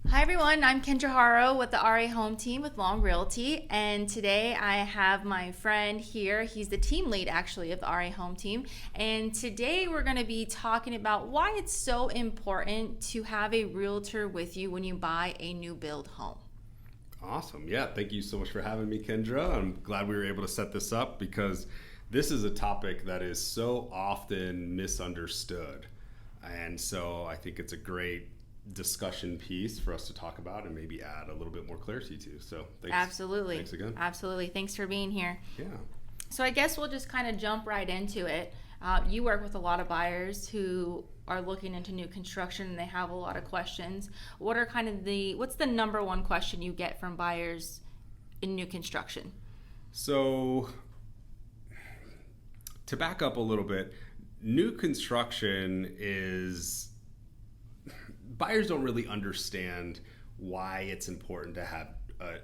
Hi everyone, I'm Kendra Haro with the RA Home Team with Long Realty, and today I have my friend here. He's the team lead actually of the RA Home Team, and today we're going to be talking about why it's so important to have a realtor with you when you buy a new build home. Awesome. Yeah. Thank you so much for having me, Kendra. I'm glad we were able to set this up because this is a topic that is so often misunderstood. And so I think it's a great discussion piece for us to talk about and maybe add a little bit more clarity to. So thanks. Absolutely. Thanks again. Absolutely. Thanks for being here. Yeah. So I guess we'll just kind of jump right into it. You work with a lot of buyers who are looking into new construction and they have a lot of questions. What's the number one question you get from buyers in new construction? So to back up a little bit, new construction is buyers don't really understand why it's important to have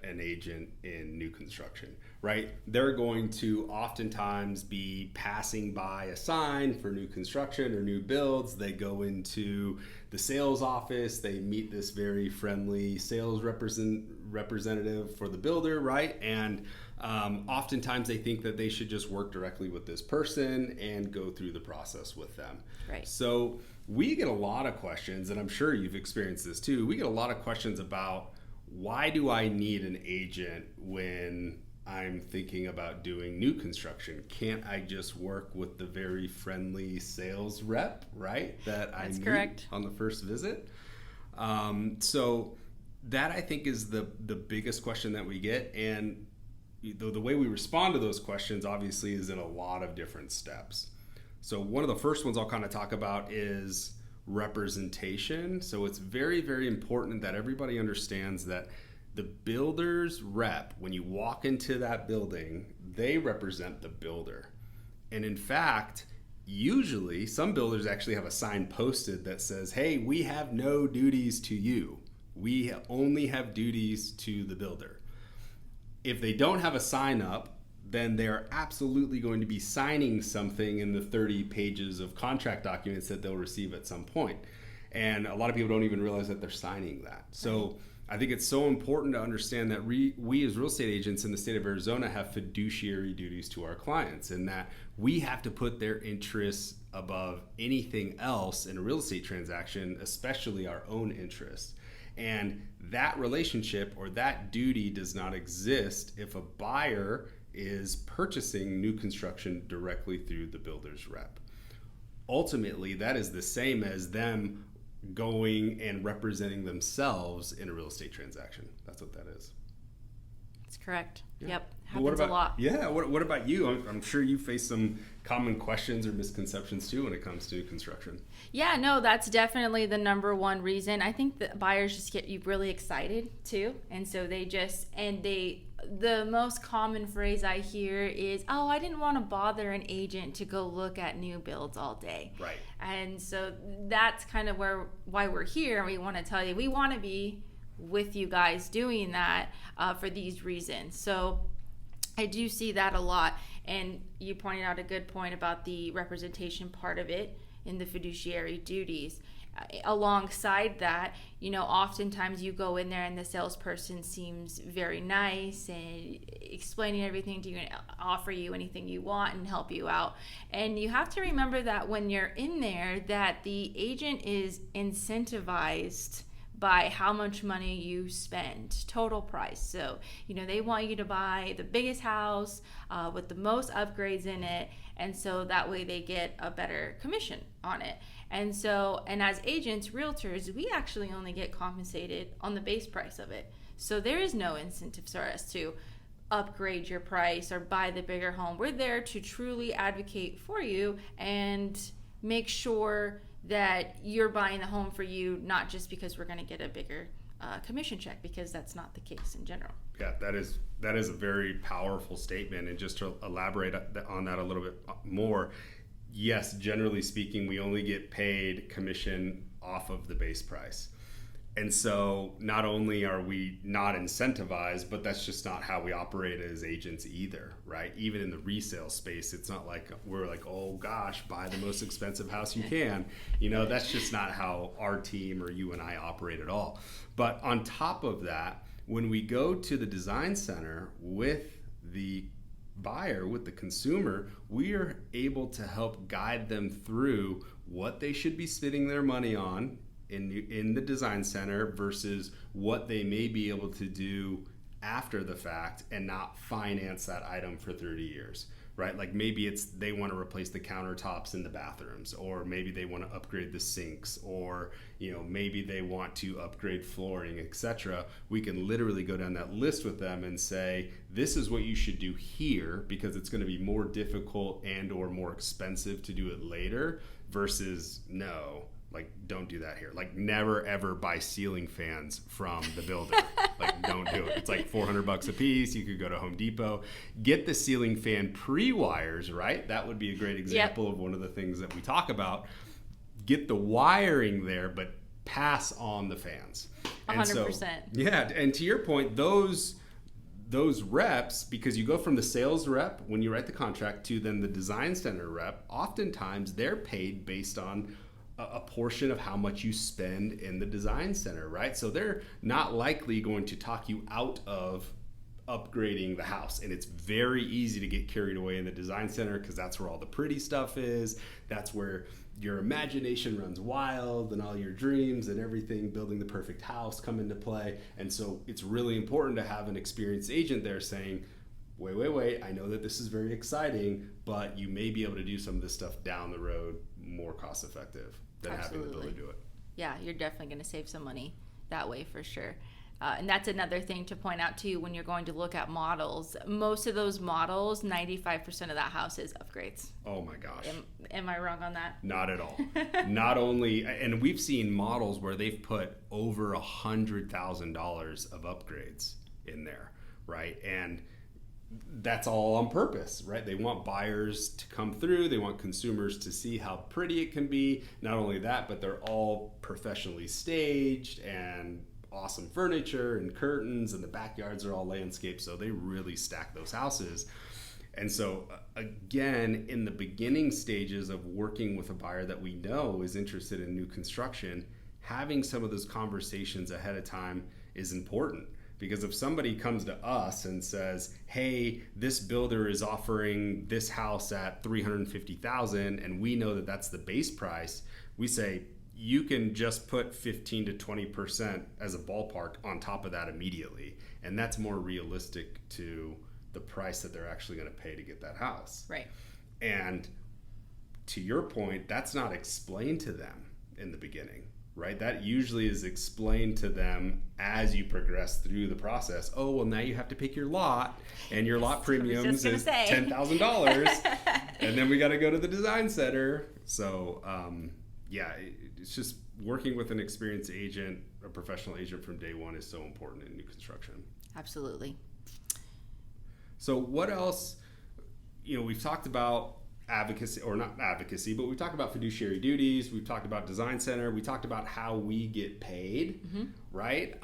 an agent in new construction, right? They're going to oftentimes be passing by a sign for new construction or new builds. They go into the sales office, they meet this very friendly sales representative for the builder, right? And oftentimes they think that they should just work directly with this person and go through the process with them. Right. So we get a lot of questions, and I'm sure you've experienced this too. We get a lot of questions about why do I need an agent when I'm thinking about doing new construction? Can't I just work with the very friendly sales rep, right? That's meet correct. on the first visit. So that I think is the biggest question that we get, and the way we respond to those questions obviously is in a lot of different steps. So one of the first ones I'll kind of talk about is representation. So it's very, very important that everybody understands that the builder's rep, when you walk into that building, they represent the builder. And in fact, usually some builders actually have a sign posted that says, hey, we have no duties to you. We only have duties to the builder. If they don't have a sign up, then they're absolutely going to be signing something in the 30 pages of contract documents that they'll receive at some point. And a lot of people don't even realize that they're signing that. So I think it's so important to understand that we as real estate agents in the state of Arizona have fiduciary duties to our clients, and that we have to put their interests above anything else in a real estate transaction, especially our own interests. And that relationship or that duty does not exist if a buyer is purchasing new construction directly through the builder's rep. Ultimately, that is the same as them going and representing themselves in a real estate transaction. That's what that is. That's correct. Yeah. Yep. Well, Happens a lot. Yeah. What about you? I'm sure you face some common questions or misconceptions too when it comes to construction. Yeah, no, that's definitely the number one reason. I think that buyers just get you really excited too. And so the most common phrase I hear is, oh, I didn't want to bother an agent to go look at new builds all day. Right. And so that's kind of why we're here. And we want to tell you, we want to be with you guys doing that for these reasons. So I do see that a lot. And you pointed out a good point about the representation part of it in the fiduciary duties. Alongside that, oftentimes you go in there and the salesperson seems very nice and explaining everything to you and offer you anything you want and help you out. And you have to remember that when you're in there, that the agent is incentivized by how much money you spend, total price. So, they want you to buy the biggest house with the most upgrades in it. And so that way they get a better commission on it. And as agents, realtors, we actually only get compensated on the base price of it. So there is no incentive for us to upgrade your price or buy the bigger home. We're there to truly advocate for you and make sure that you're buying the home for you, not just because we're going to get a bigger commission check, because that's not the case in general. Yeah, that is a very powerful statement. And just to elaborate on that a little bit more, yes, generally speaking, we only get paid commission off of the base price. And so not only are we not incentivized, but that's just not how we operate as agents either, right? Even in the resale space, it's not like we're like, oh gosh, buy the most expensive house you can. That's just not how our team or you and I operate at all. But on top of that, when we go to the design center with the buyer, with the consumer, we are able to help guide them through what they should be spending their money on in the design center versus what they may be able to do after the fact and not finance that item for 30 years, right? Like maybe they want to replace the countertops in the bathrooms, or maybe they want to upgrade the sinks, or maybe they want to upgrade flooring, etc. We can literally go down that list with them and say, this is what you should do here, because it's going to be more difficult and or more expensive to do it later, versus no, like don't do that here. Like never ever buy ceiling fans from the builder. Like don't do it. It's like $400 a piece. You could go to Home Depot, get the ceiling fan pre-wires, right? That would be a great example of one of the things that we talk about. Get the wiring there, but pass on the fans. 100%. Yeah, and to your point, those reps, because you go from the sales rep when you write the contract to then the design center rep, oftentimes they're paid based on a portion of how much you spend in the design center, right? So they're not likely going to talk you out of upgrading the house. And it's very easy to get carried away in the design center because that's where all the pretty stuff is. That's where your imagination runs wild and all your dreams and everything, building the perfect house, come into play. And so it's really important to have an experienced agent there saying, wait, I know that this is very exciting, but you may be able to do some of this stuff down the road more cost effective than having the builder do it. Yeah, you're definitely going to save some money that way for sure. And that's another thing to point out too when you're going to look at models. Most of those models, 95% of that house is upgrades. Oh my gosh. Am I wrong on that? Not at all. Not only, and we've seen models where they've put over $100,000 of upgrades in there, right? And that's all on purpose, right? They want buyers to come through. They want consumers to see how pretty it can be. Not only that, but they're all professionally staged and awesome furniture and curtains, and the backyards are all landscaped. So they really stack those houses. And so again, in the beginning stages of working with a buyer that we know is interested in new construction, having some of those conversations ahead of time is important. Because if somebody comes to us and says, hey, this builder is offering this house at $350,000 and we know that that's the base price, we say, you can just put 15 to 20% as a ballpark on top of that immediately. And that's more realistic to the price that they're actually going to pay to get that house. Right. And to your point, that's not explained to them in the beginning. Right? That usually is explained to them as you progress through the process. Oh, well, now you have to pick your lot, and your lot premiums is $10,000, and then we got to go to the design center. So, it's just working with an experienced agent, a professional agent from day one is so important in new construction. Absolutely. So what else, we've talked about advocacy, or not advocacy, but we talked about fiduciary duties. We've talked about design center. We talked about how we get paid, right?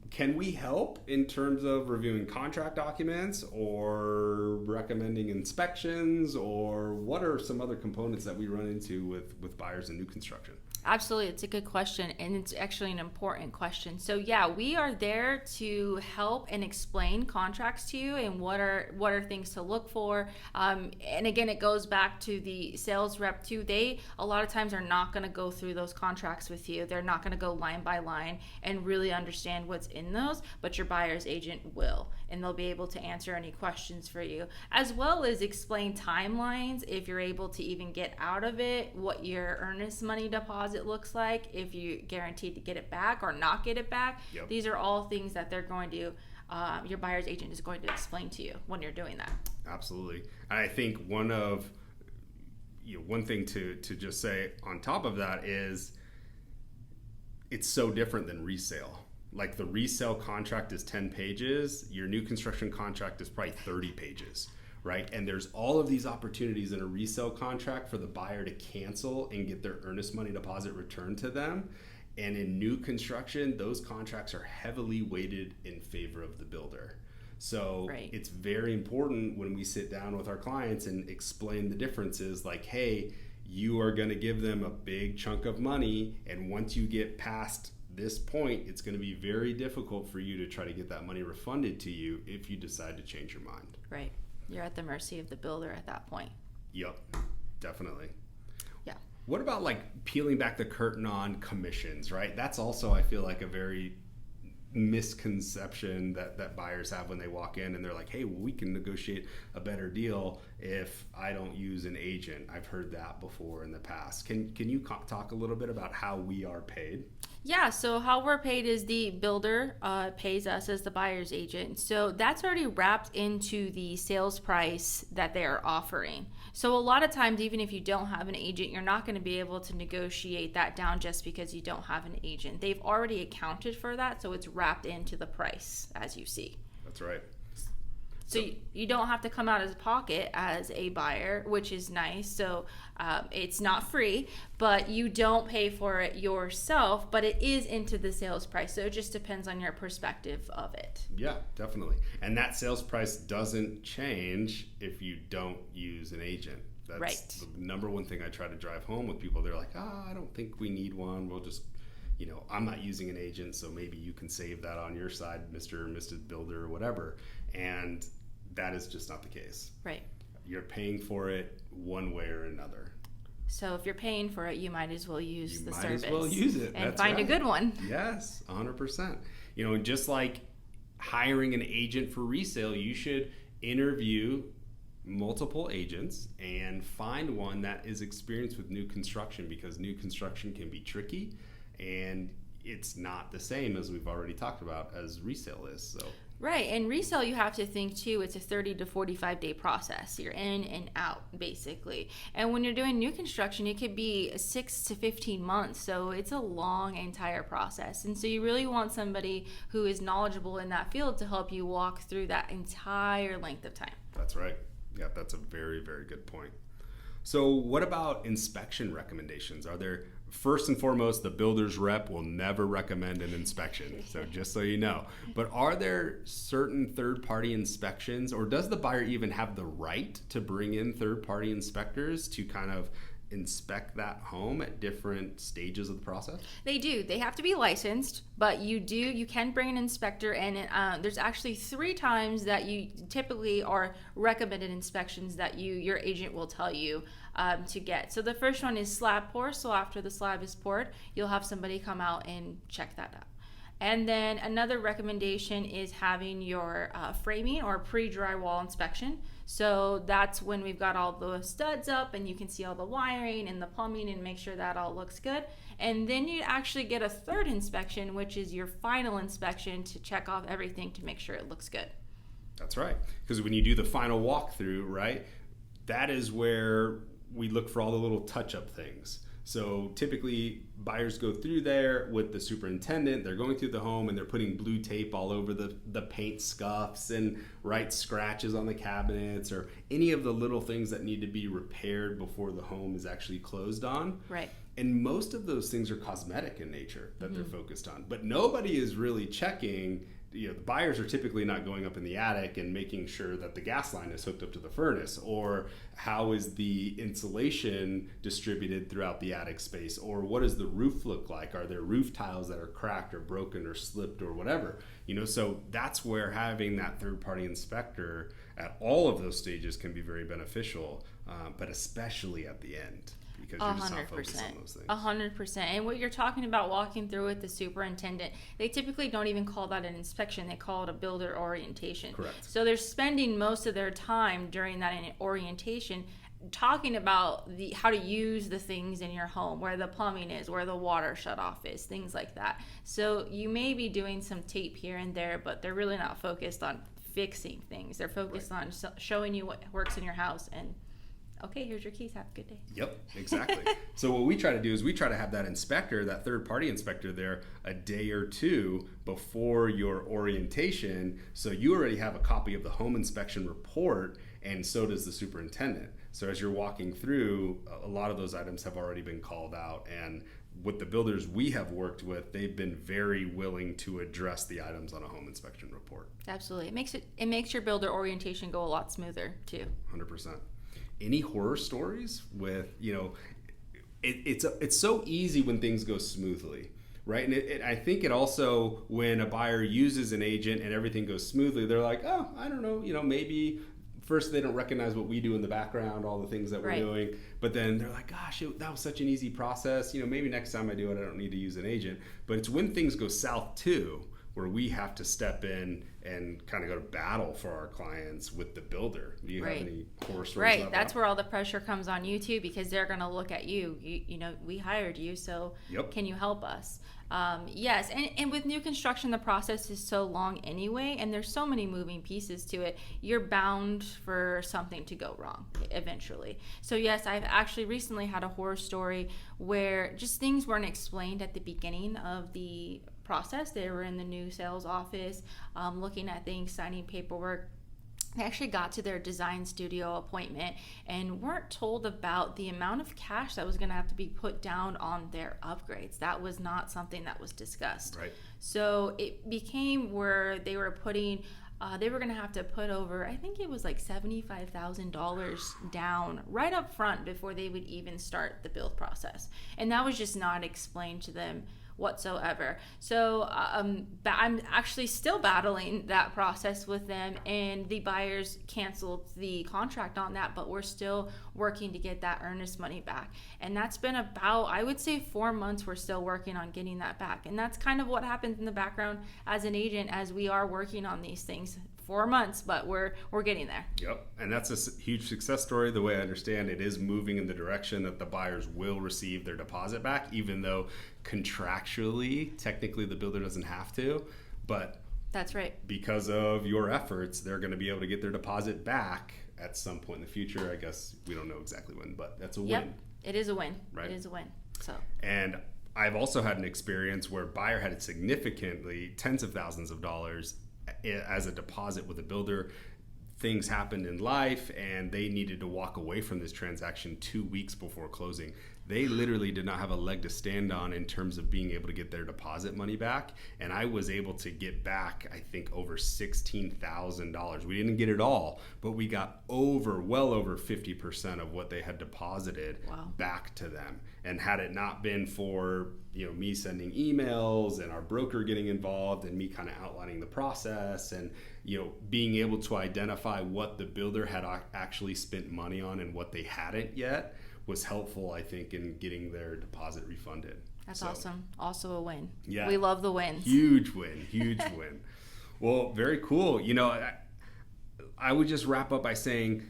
Can we help in terms of reviewing contract documents or recommending inspections, or what are some other components that we run into with buyers in new construction? Absolutely. It's a good question, and it's actually an important question. So yeah, we are there to help and explain contracts to you and what are things to look for. And again, it goes back to the sales rep too. They a lot of times are not going to go through those contracts with you. They're not going to go line by line and really understand what's in those, but your buyer's agent will, and they'll be able to answer any questions for you, as well as explain timelines if you're able to even get out of it, what your earnest money deposit looks like, if you guaranteed to get it back or not get it back. Yep. These are all things that they're going to your buyer's agent is going to explain to you when you're doing that. Absolutely. And I think one thing to just say on top of that is it's so different than resale. Like the resale contract is 10 pages, your new construction contract is probably 30 pages. Right? And there's all of these opportunities in a resale contract for the buyer to cancel and get their earnest money deposit returned to them. And in new construction, those contracts are heavily weighted in favor of the builder. So it's very important when we sit down with our clients and explain the differences, like, hey, you are going to give them a big chunk of money, and once you get past this point, it's going to be very difficult for you to try to get that money refunded to you if you decide to change your mind. Right. You're at the mercy of the builder at that point. Yep, definitely. Yeah. What about like peeling back the curtain on commissions, right? That's also, I feel like, a very misconception that buyers have when they walk in and they're like, hey, well, we can negotiate a better deal if I don't use an agent. I've heard that before in the past. Can you talk a little bit about how we are paid? Yeah, so how we're paid is the builder pays us as the buyer's agent. So that's already wrapped into the sales price that they are offering. So a lot of times, even if you don't have an agent, you're not going to be able to negotiate that down just because you don't have an agent. They've already accounted for that, so it's wrapped into the price, as you see. That's right. So you don't have to come out of pocket as a buyer, which is nice. So it's not free, but you don't pay for it yourself, but it is into the sales price. So it just depends on your perspective of it. Yeah, definitely. And that sales price doesn't change if you don't use an agent. That's the number one thing I try to drive home with people. They're like, I don't think we need one. We'll just, I'm not using an agent, so maybe you can save that on your side, Mr. or Mrs. Builder or whatever. And that is just not the case. Right. You're paying for it one way or another. So if you're paying for it, you might as well use the service. You might as well use it. And find a good one. Yes, 100%. Just like hiring an agent for resale, you should interview multiple agents and find one that is experienced with new construction, because new construction can be tricky and it's not the same, as we've already talked about, as resale is. So right, and resale, you have to think too, it's a 30 to 45 day process. You're in and out, basically. And when you're doing new construction, it could be 6 to 15 months. So it's a long entire process. And so you really want somebody who is knowledgeable in that field to help you walk through that entire length of time. That's right. Yeah, that's a very, very good point. So what about inspection recommendations? Are there, first and foremost, the builder's rep will never recommend an inspection, so just so you know. But are there certain third-party inspections, or does the buyer even have the right to bring in third-party inspectors to kind of inspect that home at different stages of the process? They do. They have to be licensed, but you can bring an inspector, and there's actually 3 times that you typically are recommended inspections that your agent will tell you to get. So the first one is slab pour. So after the slab is poured, you'll have somebody come out and check that out. And then another recommendation is having your framing or pre-drywall inspection. So that's when we've got all the studs up and you can see all the wiring and the plumbing and make sure that all looks good. And then you actually get a third inspection, which is your final inspection, to check off everything to make sure it looks good. That's right. Because when you do the final walkthrough, right, that is where we look for all the little touch-up things. So typically buyers go through there with the superintendent, they're going through the home and they're putting blue tape all over the paint scuffs and scratches on the cabinets, or any of the little things that need to be repaired before the home is actually closed on. Right. And most of those things are cosmetic in nature that they're focused on. But nobody is really checking. The buyers are typically not going up in the attic and making sure that the gas line is hooked up to the furnace, or how is the insulation distributed throughout the attic space, or what does the roof look like? Are there roof tiles that are cracked or broken or slipped or whatever? So that's where having that third-party inspector at all of those stages can be very beneficial, but especially at the end. Because you're just not focused on those things. 100%. And what you're talking about walking through with the superintendent, they typically don't even call that an inspection. They call it a builder orientation. Correct. So they're spending most of their time during that orientation talking about how to use the things in your home, where the plumbing is, where the water shutoff is, things like that. So you may be doing some tape here and there, but they're really not focused on fixing things. They're focused on showing you what works in your house and, okay, here's your keys. Have a good day. Yep, exactly. So what we try to do is we try to have that inspector, that third-party inspector there a day or two before your orientation, so you already have a copy of the home inspection report, and so does the superintendent. So as you're walking through, a lot of those items have already been called out, and with the builders we have worked with, they've been very willing to address the items on a home inspection report. Absolutely. It makes your builder orientation go a lot smoother too. 100%. Any horror stories with, it's so easy when things go smoothly, right? And I think it also, when a buyer uses an agent and everything goes smoothly, they're like, oh, I don't know, maybe first they don't recognize what we do in the background, all the things that we're doing, but then they're like, gosh, that was such an easy process. Maybe next time I do it, I don't need to use an agent. But it's when things go south too, where we have to step in and kind of go to battle for our clients with the builder. Do you have any horror stories? Right. That's where all the pressure comes on you too, because they're going to look at you. We hired you, so can you help us? Yes, and with new construction, the process is so long anyway, and there's so many moving pieces to it. You're bound for something to go wrong eventually. So yes, I've actually recently had a horror story where just things weren't explained at the beginning of the process. They were in the new sales office, looking at things, signing paperwork. They actually got to their design studio appointment and weren't told about the amount of cash that was going to have to be put down on their upgrades. That was not something that was discussed. Right. So it became where they were putting, they were going to have to put over, I think it was like $75,000 down right up front before they would even start the build process. And that was just not explained to them whatsoever. So I'm actually still battling that process with them, and the buyers canceled the contract on that, but we're still working to get that earnest money back. And that's been about, I would say, 4 months. We're still working on getting that back. And that's kind of what happens in the background as an agent, as we are working on these things. 4 months, but we're getting there. Yep. And that's a huge success story. The way I understand it is moving in the direction that the buyers will receive their deposit back, even though contractually, technically the builder doesn't have to, but that's right. Because of your efforts, they're going to be able to get their deposit back at some point in the future. I guess we don't know exactly when, but that's a win. It is a win. Right. It is a win. So. And I've also had an experience where buyer had significantly tens of thousands of dollars as a deposit with a builder. Things happened in life and they needed to walk away from this transaction 2 weeks before closing. They literally did not have a leg to stand on in terms of being able to get their deposit money back. And I was able to get back, I think, over $16,000. We didn't get it all, but we got well over 50% of what they had deposited back to them. And had it not been for me sending emails and our broker getting involved and me kind of outlining the process and being able to identify what the builder had actually spent money on and what they hadn't yet, was helpful, I think, in getting their deposit refunded. That's awesome. Also a win. Yeah. We love the wins. Huge win. Well, very cool. I would just wrap up by saying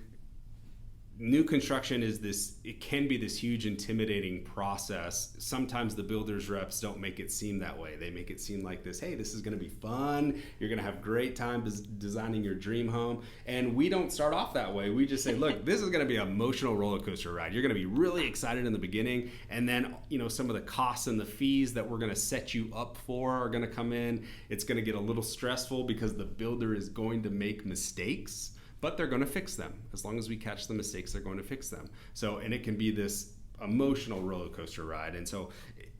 new construction it can be this huge intimidating process. Sometimes the builders reps don't make it seem that way. They make it seem like this, hey, this is going to be fun. You're going to have great time designing your dream home. And we don't start off that way. We just say, look, this is going to be an emotional roller coaster ride. You're going to be really excited in the beginning. And then, some of the costs and the fees that we're going to set you up for are going to come in. It's going to get a little stressful because the builder is going to make mistakes. But they're going to fix them. As long as we catch the mistakes, they're going to fix them. So, and it can be this emotional roller coaster ride. And so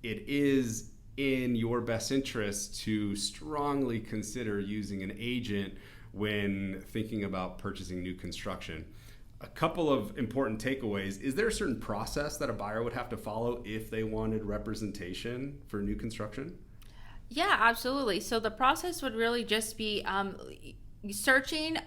it is in your best interest to strongly consider using an agent when thinking about purchasing new construction. A couple of important takeaways. Is there a certain process that a buyer would have to follow if they wanted representation for new construction? Yeah, absolutely. So the process would really just be searching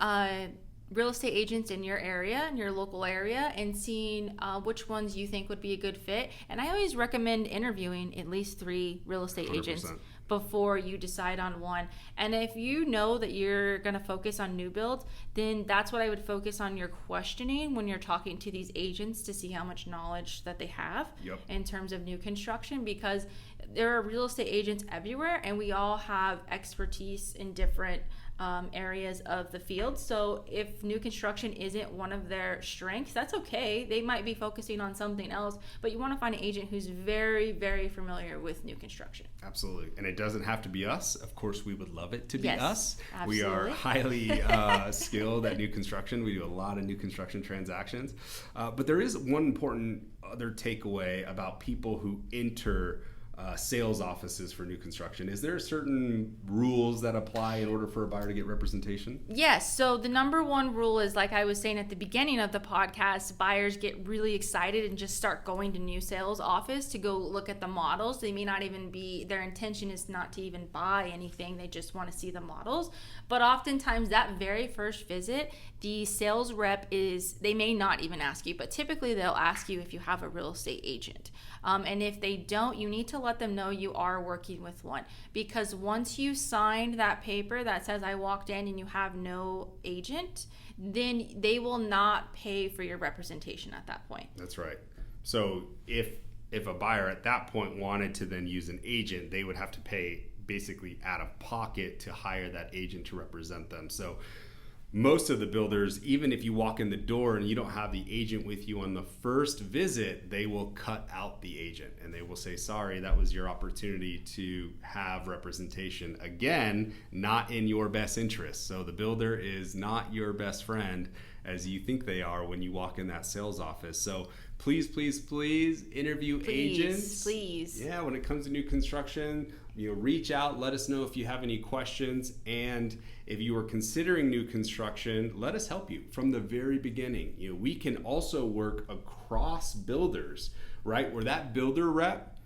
real estate agents in your area, in your local area, and seeing which ones you think would be a good fit. And I always recommend interviewing at least 3 real estate 100%. agents before you decide on one. And if you know that you're going to focus on new builds, then that's what I would focus on your questioning when you're talking to these agents, to see how much knowledge that they have in terms of new construction, because there are real estate agents everywhere and we all have expertise in different areas of the field. So if new construction isn't one of their strengths, that's okay. They might be focusing on something else, but you want to find an agent who's very, very familiar with new construction. Absolutely. And it doesn't have to be us. Of course, we would love it to be us. Absolutely. We are highly skilled at new construction. We do a lot of new construction transactions. But there is one important other takeaway about people who enter sales offices for new construction. Is there certain rules that apply in order for a buyer to get representation? Yes. So the number one rule is, like I was saying at the beginning of the podcast, buyers get really excited and just start going to new sales office to go look at the models. They may not even be, their intention is not to even buy anything. They just want to see the models. But oftentimes that very first visit, the sales rep they may not even ask you, but typically they'll ask you if you have a real estate agent. And if they don't, you need to let them know you are working with one, because once you signed that paper that says I walked in and you have no agent, then they will not pay for your representation at that point. That's right. So if a buyer at that point wanted to then use an agent, they would have to pay basically out of pocket to hire that agent to represent them. So most of the builders, even if you walk in the door and you don't have the agent with you on the first visit, they will cut out the agent and they will say, sorry, that was your opportunity to have representation. Again, not in your best interest. So the builder is not your best friend as you think they are when you walk in that sales office. So please, please, please interview agents. Please. Yeah, when it comes to new construction, reach out, let us know if you have any questions. And if you are considering new construction, let us help you from the very beginning. We can also work across builders, right? Where that builder rep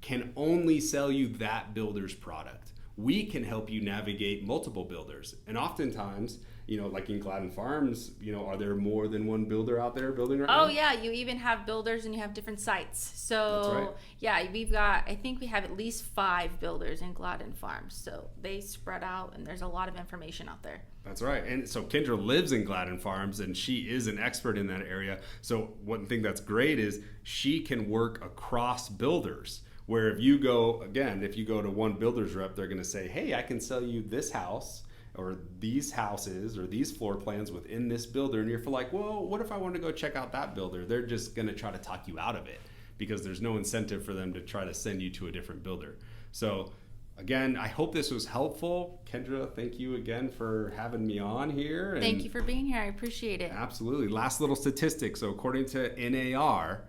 can only sell you that builder's product. We can help you navigate multiple builders. And oftentimes, like in Gladden Farms, are there more than one builder out there building right now? Oh yeah, you even have builders and you have different sites. So That's right. Yeah, I think we have at least 5 builders in Gladden Farms. So they spread out and there's a lot of information out there. That's right. And so Kendra lives in Gladden Farms and she is an expert in that area. So one thing that's great is she can work across builders. Where if you go to one builder's rep, they're going to say, hey, I can sell you this house or these houses or these floor plans within this builder. And you're like, well, what if I want to go check out that builder? They're just going to try to talk you out of it because there's no incentive for them to try to send you to a different builder. So again, I hope this was helpful. Kendra, thank you again for having me on here. And thank you for being here. I appreciate it. Absolutely. Last little statistic. So according to NAR,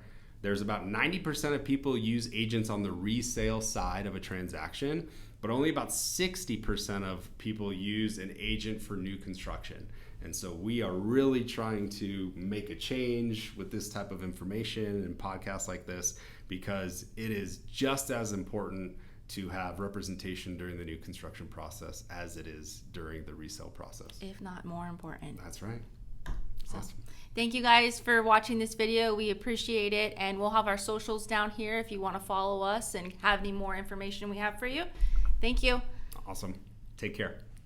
there's about 90% of people use agents on the resale side of a transaction, but only about 60% of people use an agent for new construction. And so we are really trying to make a change with this type of information and podcasts like this, because it is just as important to have representation during the new construction process as it is during the resale process. If not more important. That's right. So, Awesome. thank you guys for watching this video. We appreciate it. And we'll have our socials down here if you want to follow us and have any more information we have for you. Thank you. Awesome. Take care.